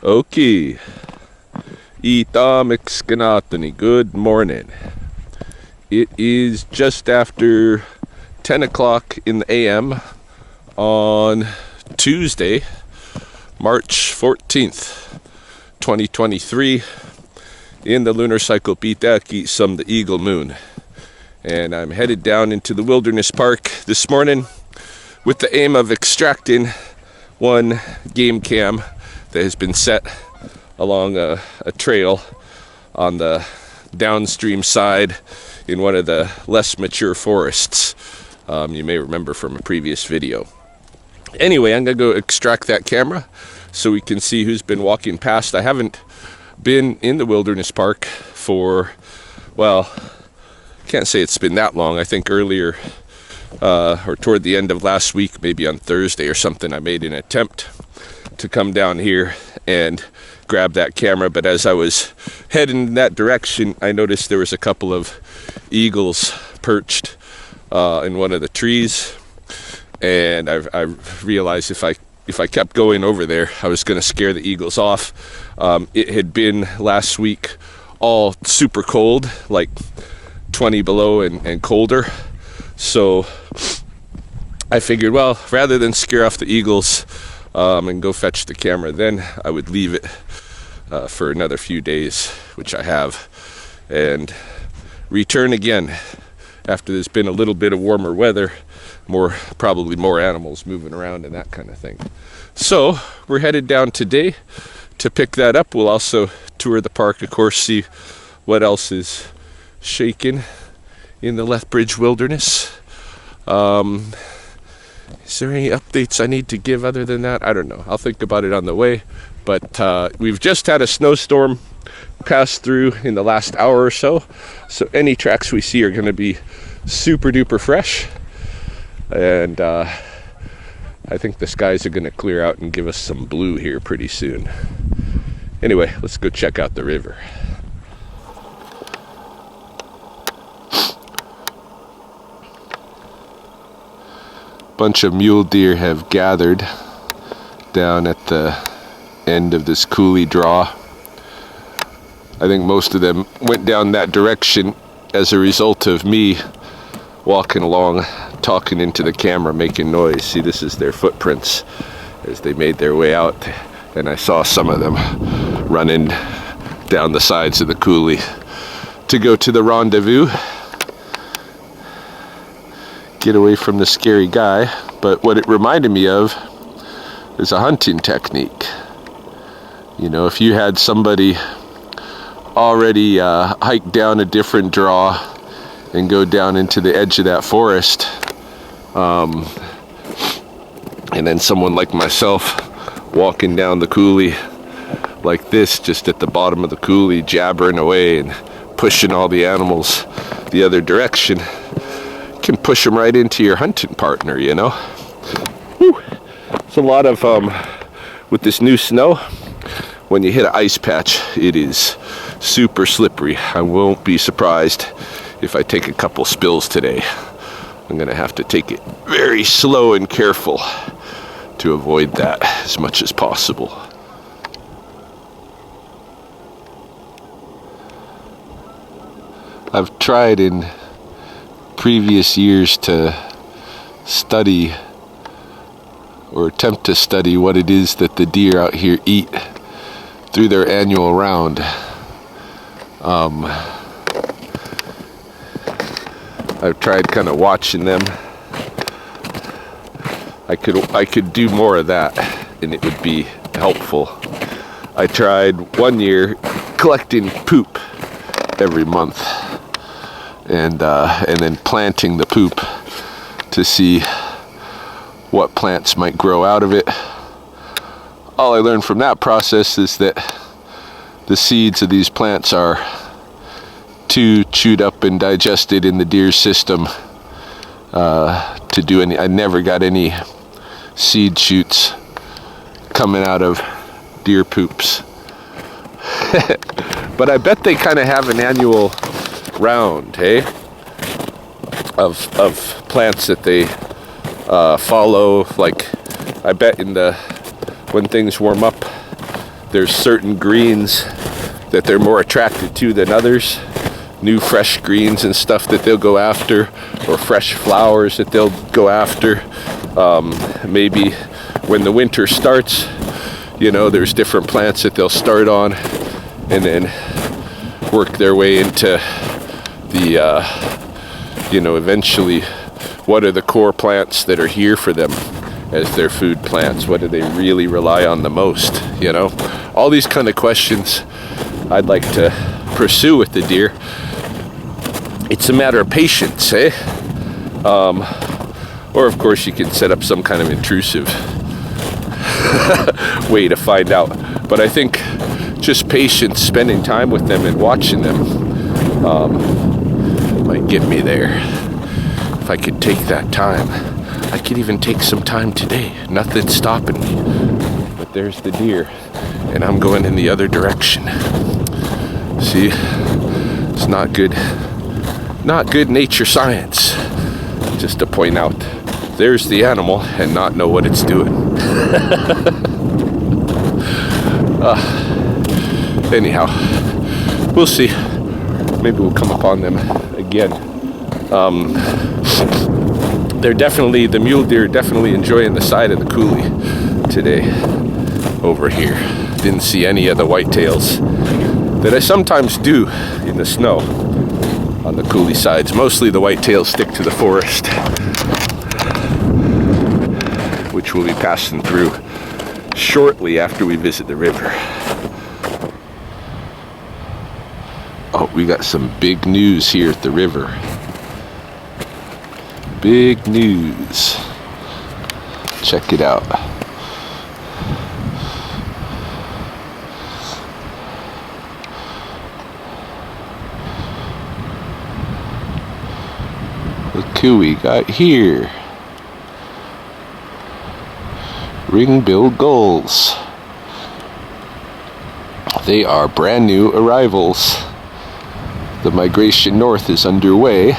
Okay. Good morning. It is just after 10 o'clock in the AM on Tuesday, March 14th, 2023, in the lunar cycle Pitaki some the Eagle Moon. And I'm headed down into the wilderness park this morning with the aim of extracting one game cam that has been set along a trail on the downstream side in one of the less mature forests. You may remember from a previous video. Anyway, I'm gonna go extract that camera so we can see who's been walking past. I haven't been in the wilderness park for, well, can't say it's been that long. I think earlier or toward the end of last week, maybe on Thursday or something, I made an attempt to come down here and grab that camera, but as I was heading in that direction, I noticed there was a couple of eagles perched in one of the trees, and I realized if I kept going over there, I was going to scare the eagles off. It had been last week all super cold, like 20 below and colder, so I figured, well, rather than scare off the eagles and go fetch the camera, then I would leave it for another few days, which I have, and return again after there's been a little bit of warmer weather, probably more animals moving around and that kind of thing. So we're headed down today to pick that up. We'll also tour the park, of course, see what else is shaking in the Lethbridge wilderness. Is there any updates I need to give other than that? I don't know. I'll think about it on the way. But we've just had a snowstorm pass through in the last hour or so. So any tracks we see are going to be super duper fresh. And I think the skies are going to clear out and give us some blue here pretty soon. Anyway, let's go check out the river. Bunch of mule deer have gathered down at the end of this coulee draw. I think most of them went down that direction as a result of me walking along, talking into the camera, making noise. See, this is their footprints as they made their way out, and I saw some of them running down the sides of the coulee to go to the rendezvous, get away from the scary guy. But what it reminded me of is a hunting technique. You know, if you had somebody already hike down a different draw and go down into the edge of that forest, and then someone like myself walking down the coulee like this, just at the bottom of the coulee, jabbering away and pushing all the animals the other direction, can push them right into your hunting partner, you know. Whew. It's a lot of with this new snow, when you hit an ice patch, it is super slippery. I won't be surprised if I take a couple spills today. I'm gonna have to take it very slow and careful to avoid that as much as possible. I've tried in previous years to study or attempt to study what it is that the deer out here eat through their annual round. I've tried kind of watching them. I could do more of that and it would be helpful. I tried one year collecting poop every month and then planting the poop to see what plants might grow out of it. All I learned from that process is that the seeds of these plants are too chewed up and digested in the deer's system to do any. I never got any seed shoots coming out of deer poops. But I bet they kind of have an annual round, hey, of plants that they follow. Like, I bet when things warm up, there's certain greens that they're more attracted to than others. New fresh greens and stuff that they'll go after, or fresh flowers that they'll go after. Maybe when the winter starts, you know, there's different plants that they'll start on and then work their way into the, you know, eventually what are the core plants that are here for them as their food plants? What do they really rely on the most? You know, all these kind of questions I'd like to pursue with the deer. It's a matter of patience, eh? Or of course you can set up some kind of intrusive way to find out. But I think just patience, spending time with them and watching them might get me there. If I could take that time. I could even take some time today. Nothing's stopping me. But there's the deer, and I'm going in the other direction. See, it's not good nature science just to point out there's the animal and not know what it's doing. Anyhow, we'll see. Maybe we'll come upon them again. The mule deer definitely enjoying the side of the coulee today over here. Didn't see any of the whitetails that I sometimes do in the snow on the coulee sides. Mostly the whitetails stick to the forest, which we'll be passing through shortly after we visit the river. Oh, we got some big news here at the river. Big news. Check it out. Look who we got here. Ringbill gulls. They are brand new arrivals. The migration north is underway.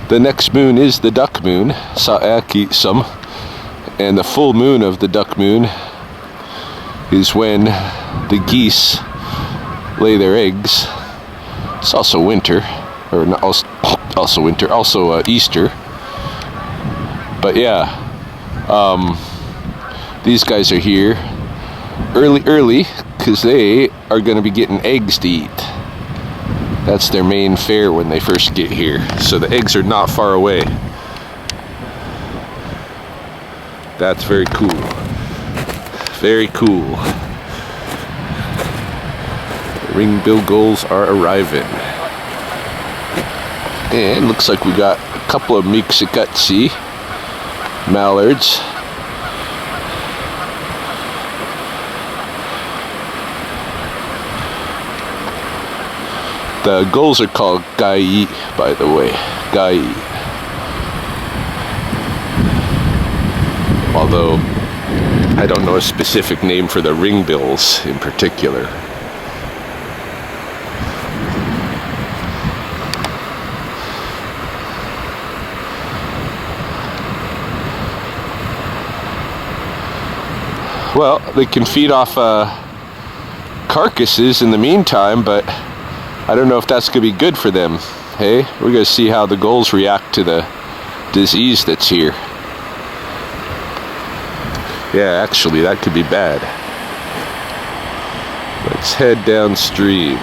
The next moon is the duck moon, Sa'aki-sam, and the full moon of the duck moon is when the geese lay their eggs. It's also winter, or not also winter, also Easter. But yeah, these guys are here early because they are going to be getting eggs to eat. That's their main fare when they first get here. So the eggs are not far away. That's very cool. Very cool. The ringbill gulls are arriving. And looks like we got a couple of Mixikatsi mallards. The gulls are called gai, by the way. Gai. Although, I don't know a specific name for the ringbills in particular. Well, they can feed off carcasses in the meantime, but I don't know if that's going to be good for them. Hey, we're going to see how the gulls react to the disease that's here. Yeah, actually, that could be bad. Let's head downstream.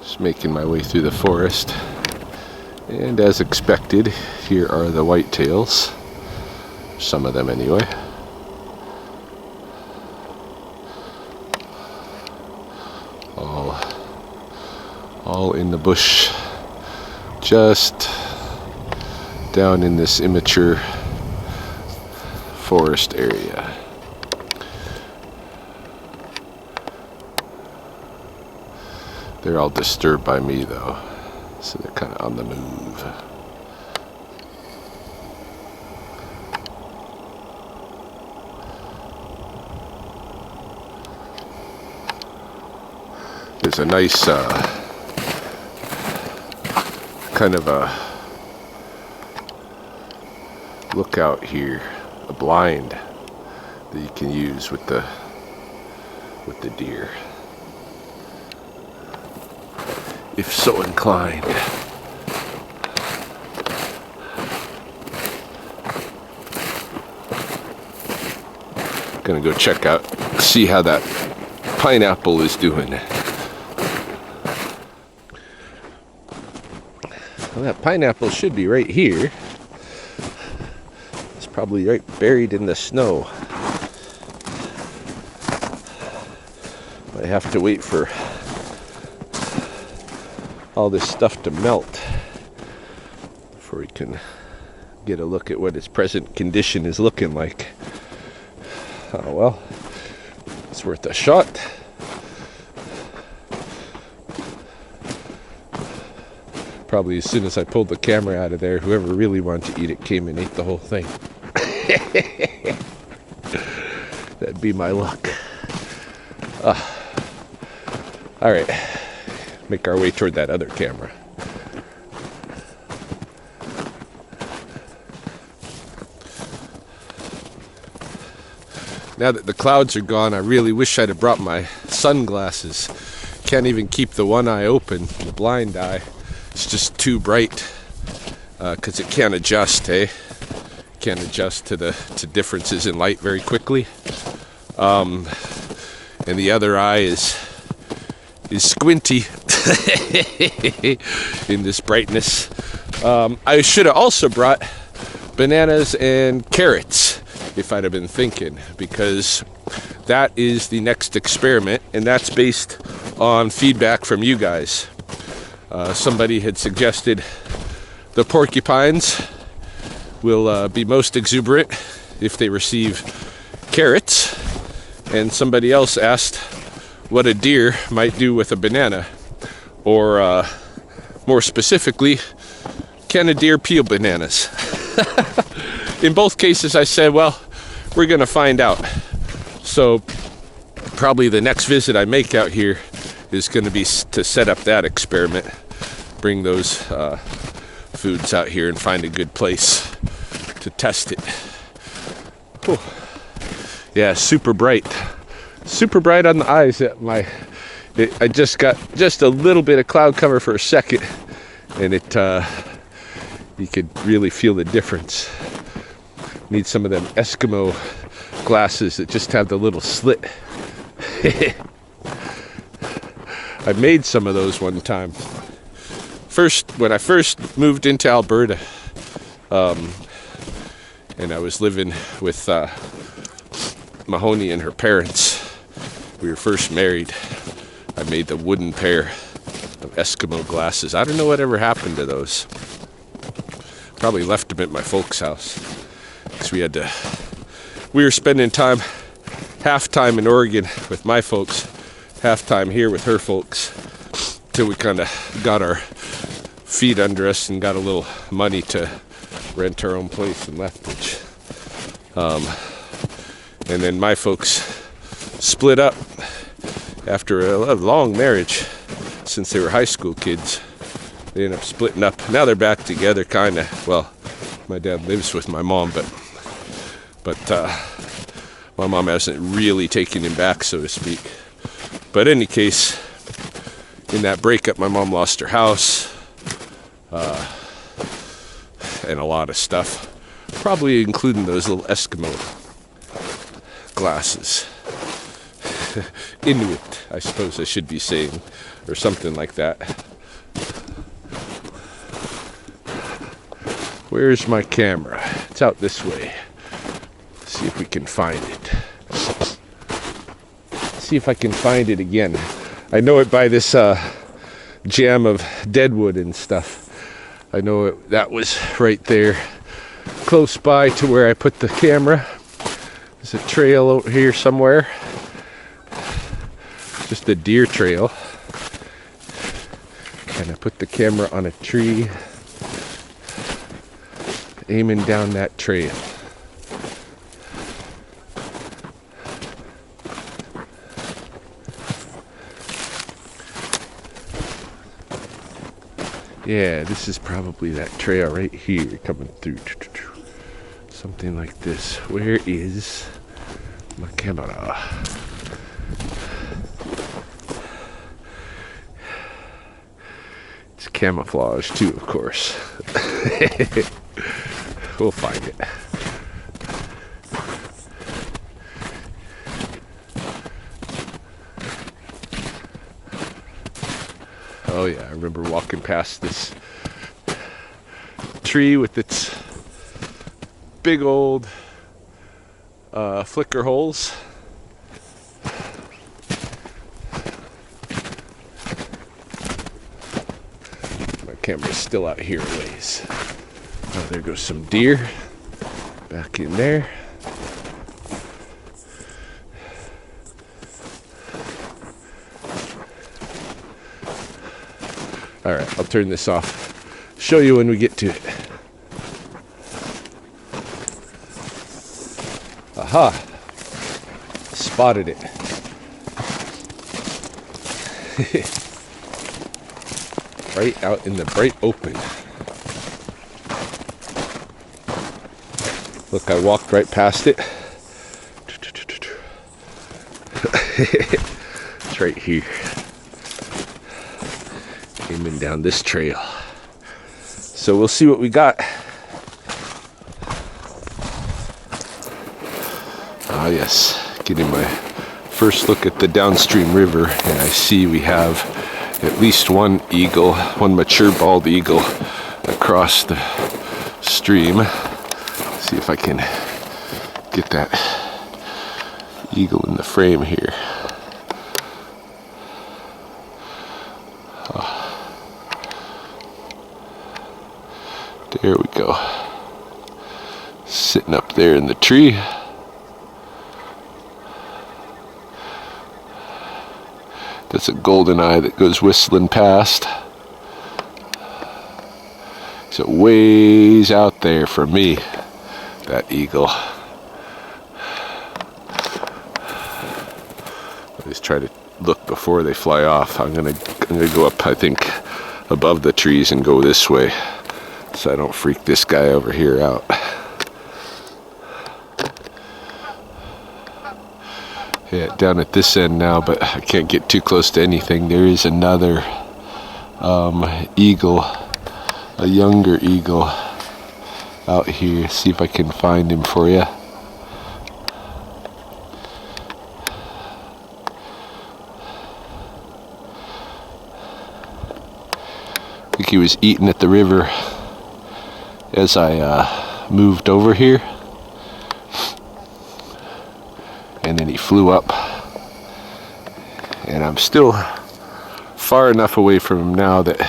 Just making my way through the forest. And as expected, here are the whitetails. Some of them anyway. All in the bush, just down in this immature forest area. They're all disturbed by me though, so they're kind of on the move. There's a nice kind of a lookout here, a blind that you can use with the deer, if so inclined. Gonna go check out, see how that pineapple is doing. Well, that pineapple should be right here. It's probably right buried in the snow. I have to wait for all this stuff to melt before we can get a look at what its present condition is looking like. Oh well, it's worth a shot. Probably as soon as I pulled the camera out of there, whoever really wanted to eat it came and ate the whole thing. That'd be my luck. All right, make our way toward that other camera. Now that the clouds are gone, I really wish I'd have brought my sunglasses. Can't even keep the one eye open, the blind eye. It's just too bright because it can't adjust, hey? Can't adjust to differences in light very quickly. And the other eye is squinty in this brightness. I should have also brought bananas and carrots if I'd have been thinking, because that is the next experiment, and that's based on feedback from you guys. Somebody had suggested the porcupines will be most exuberant if they receive carrots, and somebody else asked what a deer might do with a banana, or more specifically, can a deer peel bananas? In both cases I said, well, we're gonna find out. So probably the next visit I make out here is gonna be to set up that experiment, bring those foods out here and find a good place to test it. Whew. Yeah, super bright on the eyes. I just got just a little bit of cloud cover for a second, and you could really feel the difference. Need some of them Eskimo glasses that just have the little slit. I made some of those one time. When I first moved into Alberta, and I was living with Mahoney and her parents. We were first married. I made the wooden pair of Eskimo glasses. I don't know whatever happened to those. Probably left them at my folks' house, because we were spending half time in Oregon with my folks, half time here with her folks, till we kind of got our feet under us and got a little money to rent our own place in Lethbridge. And then my folks split up after a long marriage. Since they were high school kids, they ended up splitting up. Now they're back together, kind of. Well, my dad lives with my mom, but my mom hasn't really taken him back, so to speak. But in any case, in that breakup, my mom lost her house and a lot of stuff, probably including those little Eskimo glasses. Inuit, I suppose I should be saying, or something like that. Where's my camera? It's out this way. Let's see if we can find it. See if I can find it again. I know it by this jam of deadwood and stuff. I know that was right there, close by to where I put the camera. There's a trail out here somewhere. Just a deer trail. And I put the camera on a tree, aiming down that trail. Yeah, this is probably that trail right here coming through. Something like this. Where is my camera. It's camouflage too, of course. We'll find it. Oh yeah, I remember walking past this tree with its big old flicker holes. My camera's still out here a ways. Oh, there goes some deer back in there. All right, I'll turn this off. Show you when we get to it. Aha! Spotted it. Right out in the bright open. Look, I walked right past it. It's right here. Aiming down this trail. So we'll see what we got. Ah yes, getting my first look at the downstream river, and I see we have at least one eagle, one mature bald eagle across the stream. See if I can get that eagle in the frame here. There we go. Sitting up there in the tree. That's a golden eye that goes whistling past. So ways out there for me, that eagle. Always try to look before they fly off. I'm gonna go up, I think, above the trees and go this way, so I don't freak this guy over here out. Yeah, down at this end now, but I can't get too close to anything. There is another eagle, a younger eagle out here. See if I can find him for you. I think he was eating at the river as I moved over here, and then he flew up, and I'm still far enough away from him now that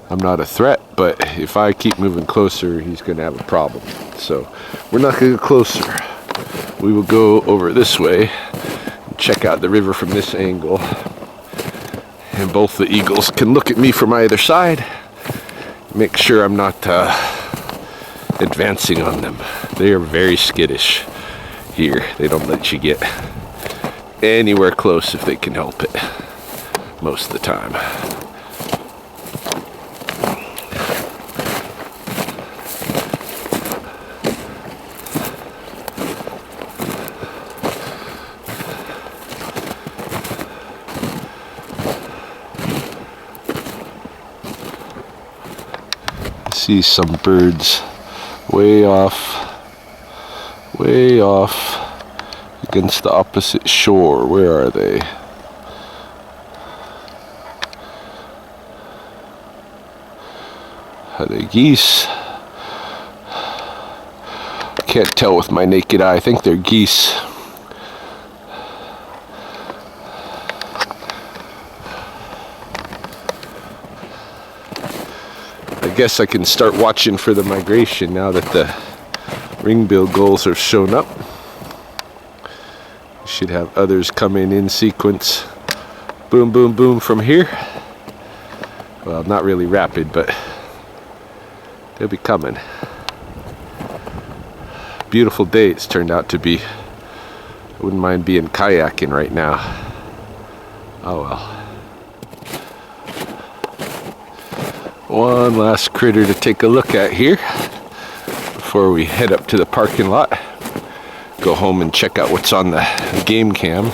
I'm not a threat, but if I keep moving closer, he's going to have a problem. So we're not going to go closer. We will go over this way and check out the river from this angle, and both the eagles can look at me from either side. Make sure I'm not advancing on them. They are very skittish here. They don't let you get anywhere close if they can help it, most of the time. I see some birds way off against the opposite shore. Where are they? Are they geese? Can't tell with my naked eye. I think they're geese. I guess I can start watching for the migration now that the ringbill gulls have shown up. Should have others coming in sequence. Boom, boom, boom from here. Well, not really rapid, but they'll be coming. Beautiful day it's turned out to be. I wouldn't mind being kayaking right now. Oh well. One last critter to take a look at here before we head up to the parking lot. go home and check out what's on the game cam.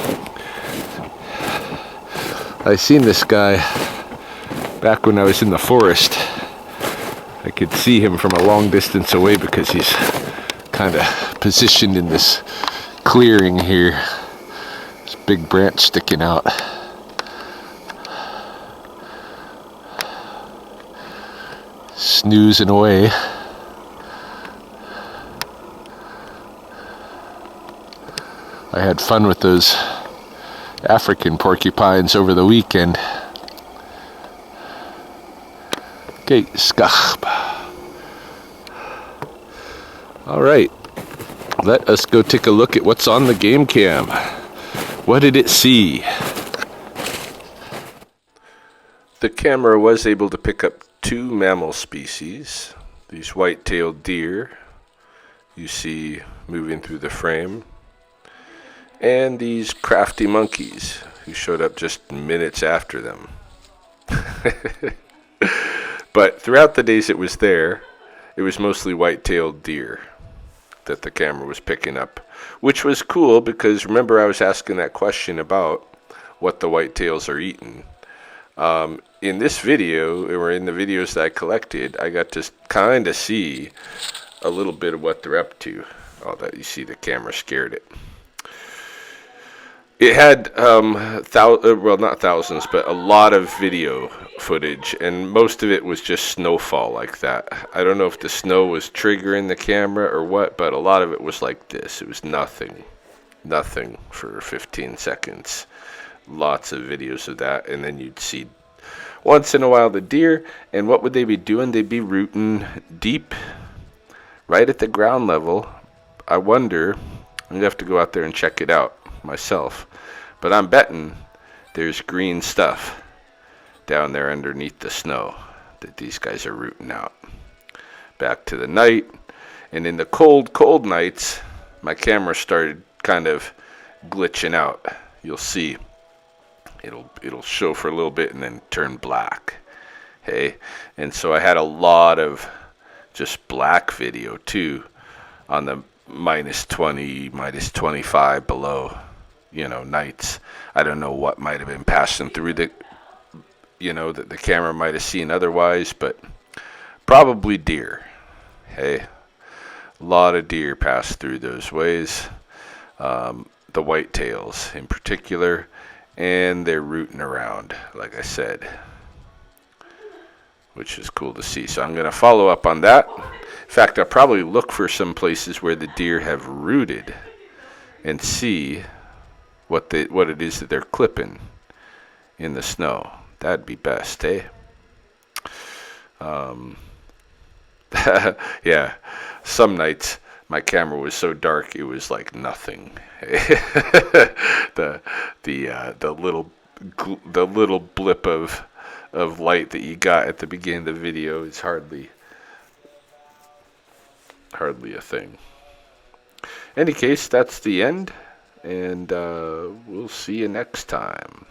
I seen this guy back when I was in the forest. I could see him from a long distance away because he's kind of positioned in this clearing here. This big branch sticking out. Snoozing away. I had fun with those African porcupines over the weekend. Okay, skach. All right, let us go take a look at what's on the game cam. What did it see? The camera was able to pick up 2 mammal species. These white-tailed deer you see moving through the frame, and these crafty monkeys who showed up just minutes after them. But throughout the days it was there, it was mostly white-tailed deer that the camera was picking up, which was cool because remember I was asking that question about what the whitetails are eating. In this video, or in the videos that I collected, I got to kind of see a little bit of what they're up to. Oh, that you see the camera scared it. It had, well, not thousands, but a lot of video footage, and most of it was just snowfall like that. I don't know if the snow was triggering the camera or what, but a lot of it was like this. It was nothing for 15 seconds. Lots of videos of that, and then you'd see once in a while the deer, and what would they be doing? They'd be rooting deep, right at the ground level. I wonder, I'd have to go out there and check it out myself, but I'm betting there's green stuff down there underneath the snow that these guys are rooting out. Back to the night, and in the cold nights, my camera started kind of glitching out. You'll see it'll show for a little bit and then turn black. Hey, and so I had a lot of just black video too on the -20, -25 below, nights. I don't know what might have been passing through that the camera might have seen otherwise, but probably deer. Hey, a lot of deer pass through those ways, the whitetails in particular, and they're rooting around, like I said, which is cool to see. So I'm going to follow up on that. In fact, I'll probably look for some places where the deer have rooted and see what it is that they're clipping in the snow. That'd be best, eh? Yeah, some nights my camera was so dark it was like nothing. the little blip of light that you got at the beginning of the video is hardly a thing. Any case, that's the end, and we'll see you next time.